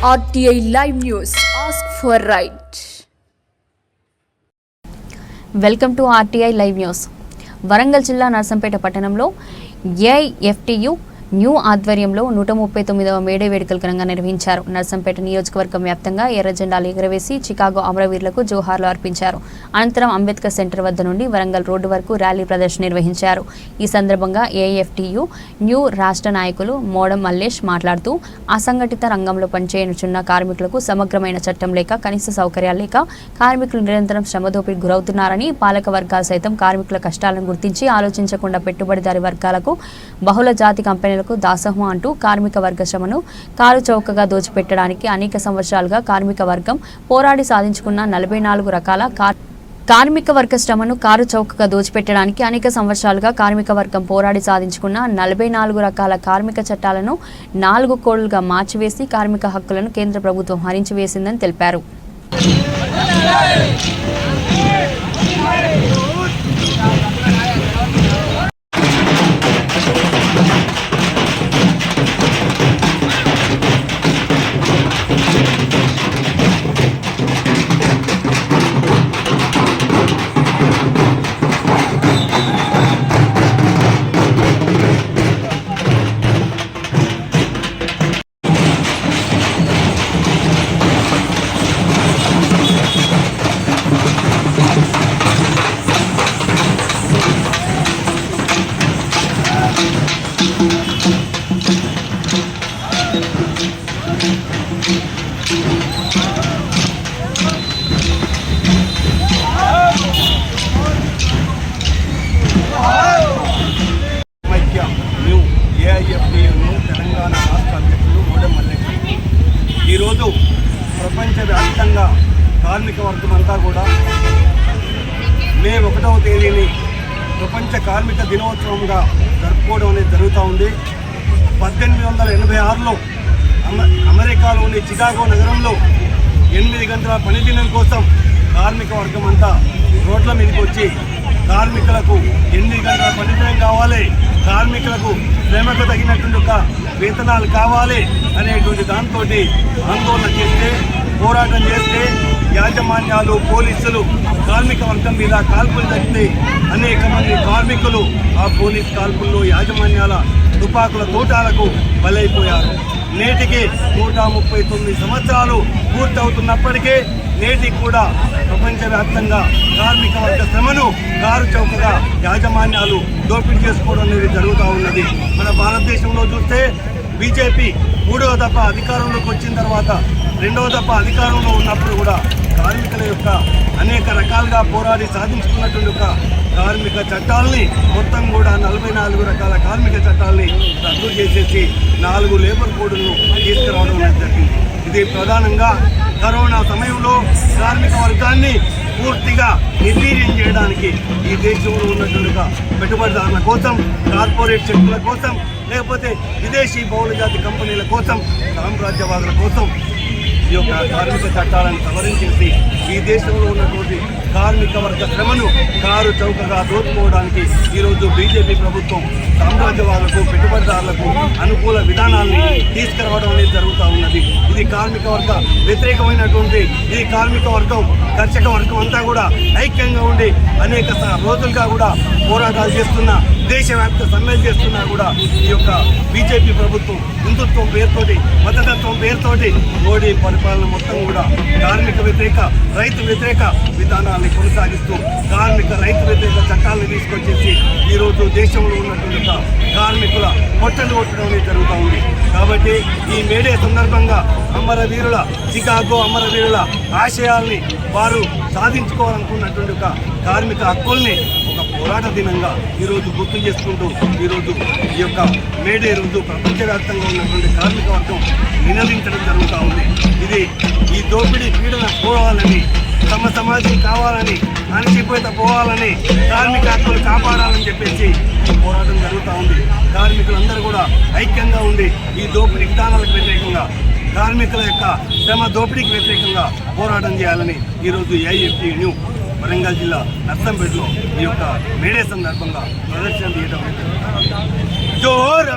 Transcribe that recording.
RTI Live News. Ask for right. Welcome to RTI Live News. Warangal జిల్లా నర్సంపేట పట్టణంలో AIFTU new ఆధ్వర్యంలో 139వ May Day వేడుకలు ఘనంగా నిర్వహించారు. నర్సంపేట నియోజకవర్గం వ్యాప్తంగా ఎర్ర జెండాలు ఎగురవేసి చికాగో అమరవీరులకు జోహార్లు అర్పించారు. అనంతరం అంబేద్కర్ సెంటర్ వద్ద నుండి వరంగల్ రోడ్డు వరకు ర్యాలీ ప్రదర్శన నిర్వహించారు. ఈ సందర్భంగా AIFTU న్యూ రాష్ట్ర నాయకులు మోడం మల్లేష్ మాట్లాడుతూ అసంఘటిత రంగంలో పనిచేయుచున్న కార్మికులకు సమగ్రమైన చట్టం లేక కనీస సౌకర్యాలు లేక కార్మికులు నిరంతరం శ్రమదోపిడికి గురవుతున్నారని, పాలక వర్గాలు సైతం కార్మికుల కష్టాలను గుర్తించి ఆలోచించకుండా పెట్టుబడిదారి వర్గాలకు బహుళ జాతి కంపెనీలు దాసోహం అంటూ కార్మిక వర్గ శ్రమను కారు చౌకగా దోచిపెట్టడానికి అనేక సంవత్సరాలుగా కార్మిక వర్గం పోరాడి సాధించుకున్న 44 రకాల కార్మిక వర్గ శ్రమను కారు చౌకగా దోచిపెట్టడానికి అనేక సంవత్సరాలుగా కార్మిక వర్గం పోరాడి సాధించుకున్న 44 రకాల కార్మిక చట్టాలను 4 కోడ్లుగా మార్చివేసి కార్మిక హక్కులను కేంద్ర ప్రభుత్వం హరించి వేసిందని తెలిపారు. ఈరోజు ప్రపంచవ్యాప్తంగా కార్మిక వర్గం అంతా కూడా మే 1వ తేదీని ప్రపంచ కార్మిక దినోత్సవంగా జరుపుకోవడం అనేది జరుగుతూ ఉంది. 1886లో అమెరికాలోని చికాగో నగరంలో 8 గంటల పనిదినం కోసం కార్మిక వర్గం అంతా రోడ్ల మీదకి వచ్చి కార్మికులకు 8 గంటల పనిదినం కావాలి, కార్మికులకు శ్రమకు తగినటువంటి వేతనాలు కావాలి అనేటువంటి దాంతో ఆందోళన చేస్తే, పోరాటం చేస్తే యాజమాన్యాలు, పోలీసులు కార్మిక వర్గం మీద కాల్పులు జరిగితే అనేక మంది కార్మికులు ఆ పోలీస్ కాల్పుల్లో యాజమాన్యాల తుపాకుల తోటాలకు బలైపోయారు. నేటికి 139 సంవత్సరాలు పూర్తవుతున్నప్పటికీ నేటికి కూడా ప్రపంచవ్యాప్తంగా కార్మిక వర్గ శ్రమను కారు చౌకగా యాజమాన్యాలు దోపిడీ చేసుకోవడం అనేది జరుగుతూ ఉన్నది. మన భారతదేశంలో చూస్తే బీజేపీ 3వ దఫ అధికారంలోకి వచ్చిన తర్వాత 2వ దఫ అధికారంలో ఉన్నప్పుడు కూడా కార్మికుల యొక్క అనేక రకాలుగా పోరాడి సాధించుకున్నటువంటి కార్మిక చట్టాలని మొత్తం కూడా 44 రకాల కార్మిక చట్టాలని రద్దు చేసేసి 4 లేబర్ కోడ్లను తీసుకురావడం జరిగింది. ఇది ప్రధానంగా కరోనా సమయంలో కార్మిక వర్గాన్ని పూర్తిగా నిర్వీర్యం చేయడానికి ఈ దేశంలో ఉన్నటువంటి పెట్టుబడిదారుల కోసం, కార్పొరేట్ శక్తుల కోసం, లేకపోతే విదేశీ బహుళజాతి కంపెనీల కోసం, సామ్రాజ్యవాదుల కోసం ఈ యొక్క కార్మిక చట్టాలను సవరించేసి ఈ దేశంలో ఉన్నటువంటి కార్మిక వర్గ శ్రమను కారు చౌకగా దోచుకోవడానికి ఈరోజు బీజేపీ ప్రభుత్వం సామ్రాజ్యవాదులకు, పెట్టుబడిదారులకు అనుకూల విధానాన్ని తీసుకురావడం అనేది జరుగుతూ ఉన్నది. ఇది కార్మిక వర్గ వ్యతిరేకమైనటువంటి ఈ కార్మిక వర్గం, కర్షక వర్గం అంతా కూడా ఐక్యంగా ఉండి అనేక రోజులుగా కూడా పోరాటాలు చేస్తున్నా, దేశవ్యాప్త సమ్మెలు చేస్తున్నా కూడా ఈ యొక్క బీజేపీ ప్రభుత్వం హిందుత్వం పేరుతోటి, మతతత్వం పేరుతోటి మోడీ పరిపాలన మొత్తం కూడా కార్మిక వ్యతిరేక, రైతు వ్యతిరేక విధానాన్ని కొనసాగిస్తూ కార్మిక రైతు వ్యతిరేక చట్టాలను తీసుకొచ్చేసి ఈరోజు దేశంలో ఉన్నటువంటి కార్మికుల పొట్టలు కొట్టడం అనేది జరుగుతూ ఉంది. కాబట్టి ఈ మేడే సందర్భంగా అమరవీరుల, చికాగో అమరవీరుల ఆశయాల్ని వారు సాధించుకోవాలనుకున్నటువంటి కార్మిక హక్కుల్ని ఒక పోరాట దినంగా ఈరోజు గుర్తు చేసుకుంటూ ఈరోజు ఈ యొక్క మేడే రోజు ప్రపంచవ్యాప్తంగా ఉన్నటువంటి కార్మిక వర్గం నినదించడం జరుగుతూ ఉంది. ఇది ఈ దోపిడీ పీడన పోవాలని, తమ సమాజం కావాలని, అణచిపోత పోవాలని, కార్మిక హక్కులు కాపాడాలని చెప్పేసి పోరాటం జరుగుతూ ఉంది. కార్మికులందరూ కూడా ఐక్యంగా ఉండి ఈ దోపిడీ విధానాలకు వ్యతిరేకంగా, కార్మికుల యొక్క శ్రమ దోపిడీకి వ్యతిరేకంగా పోరాటం చేయాలని ఈరోజు AIFTU వరంగల్ జిల్లా నర్సంపేటలో ఈ యొక్క మేడే సందర్భంగా ప్రదర్శన తీయడం. జోహార్